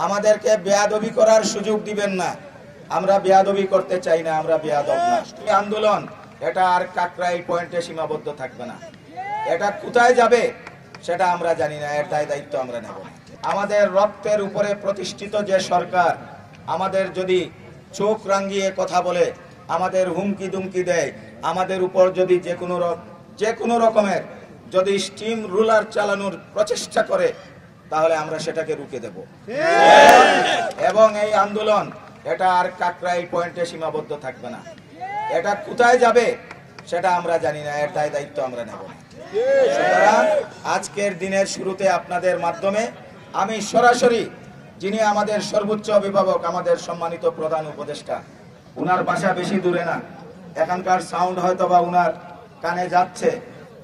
আমাদেরকে বেয়াদবি করার সুযোগ দিবেন না। আমরা বেয়াদবি করতে চাই না, আমরা বেয়াদব না। এই আন্দোলন এটা আর কাকরাইল পয়েন্টে সীমাবদ্ধ থাকবে না। এটা কোথায় যাবে সেটা আমরা জানি না, এর দায়িত্ব আমরা নেব না। আমাদের রক্তের উপরে প্রতিষ্ঠিত যে সরকার আমাদের যদি চোখ রাঙিয়ে কথা বলে, আমাদের হুমকি দুমকি দেয়, আমাদের উপর যদি যে কোনো রকমের যদি স্টিম রুলার চালানোর প্রচেষ্টা করে, তাহলে আমরা সেটাকে রুখে দেব। এবং এই আন্দোলন এটা আর কাকরাইল পয়েন্টে সীমাবদ্ধ থাকবে না। এটা কোথায় যাবে সেটা আমরা জানি না, এর দায়িত্ব আমরা নেব না। সুতরাং আজকের দিনের শুরুতে আপনাদের মাধ্যমে আমি সরাসরি যিনি আমাদের সর্বোচ্চ অভিভাবক, আমাদের সম্মানিত প্রধান উপদেষ্টা, উনার বাসা বেশি দূরে না, এখানকার সাউন্ড হয়তো বা উনার কানে যাচ্ছে।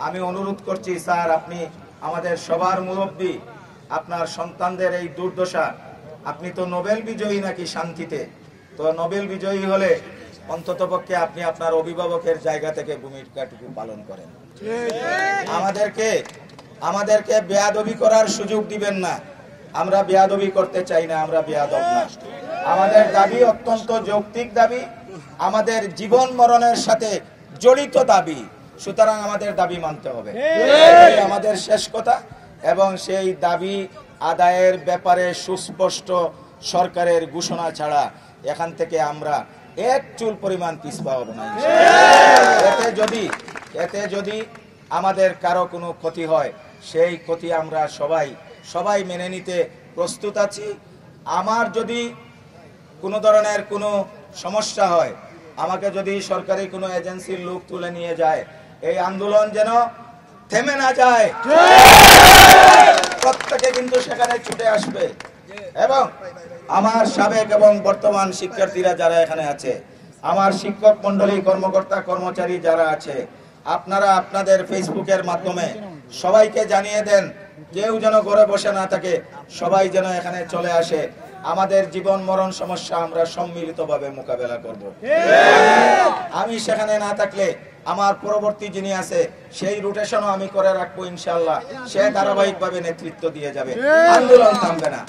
আমি অনুরোধ করছি, স্যার আপনি আমাদের সবার মুরব্বী, আপনার সন্তানদের এই দুর্দশা, আপনি তো নোবেল বিজয়ী নাকি শান্তিতে, তো নোবেল বিজয়ী হলে অন্ততপক্ষে আপনি আপনার অভিভাবকের জায়গা থেকে ভূমিকাটুকু পালন করেন। আমাদেরকে বেয়াদবি করার সুযোগ দিবেন না। আমরা বেয়াদবি করতে চাই না, আমরা বেয়াদব না। আমাদের দাবি অত্যন্ত যৌক্তিক দাবি, আমাদের জীবন মরণের সাথে জড়িত দাবি। সুতরাং আমাদের দাবি মানতে হবে, আমাদের শেষ কথা। এবং সেই দাবি আদায়ের ব্যাপারে সুস্পষ্ট সরকারের ঘোষণা ছাড়া এখান থেকে আমরা এক চুল পরিমাণ পিছপা হব না। এতে যদি আমাদের কারো কোনো ক্ষতি হয়, সেই ক্ষতি আমরা সবাই মেনে নিতে প্রস্তুত আছি। আমার যদি কোনো ধরনের কোনো সমস্যা হয়, আমাকে যদি সরকারি কোনো এজেন্সির লোক তুলে নিয়ে যায়, এই আন্দোলন যেন থেমে না যায়। প্রত্যেকে কিন্তু সেখানে ছুটে আসবে। এবং আমার সাবেক এবং বর্তমান শিক্ষার্থীরা যারা এখানে আছে, আমার শিক্ষক মন্ডলী, কর্মকর্তা কর্মচারী যারা আছে, আপনারা আপনাদের ফেসবুকের মাধ্যমে সবাইকে জানিয়ে দেন, কেউ যেন ঘরে বসে না থাকে, সবাই যেন এখানে চলে আসে। আমাদের জীবন মরণ সমস্যা আমরা সম্মিলিতভাবে মোকাবেলা করব। আমি সেখানে না থাকলে আমার পরবর্তী যিনি আছে সেই রোটেশনও আমি করে রাখবো ইনশাআল্লাহ। সে ধারাবাহিকভাবে নেতৃত্ব দিয়ে যাবে, আন্দোলন থামবে না।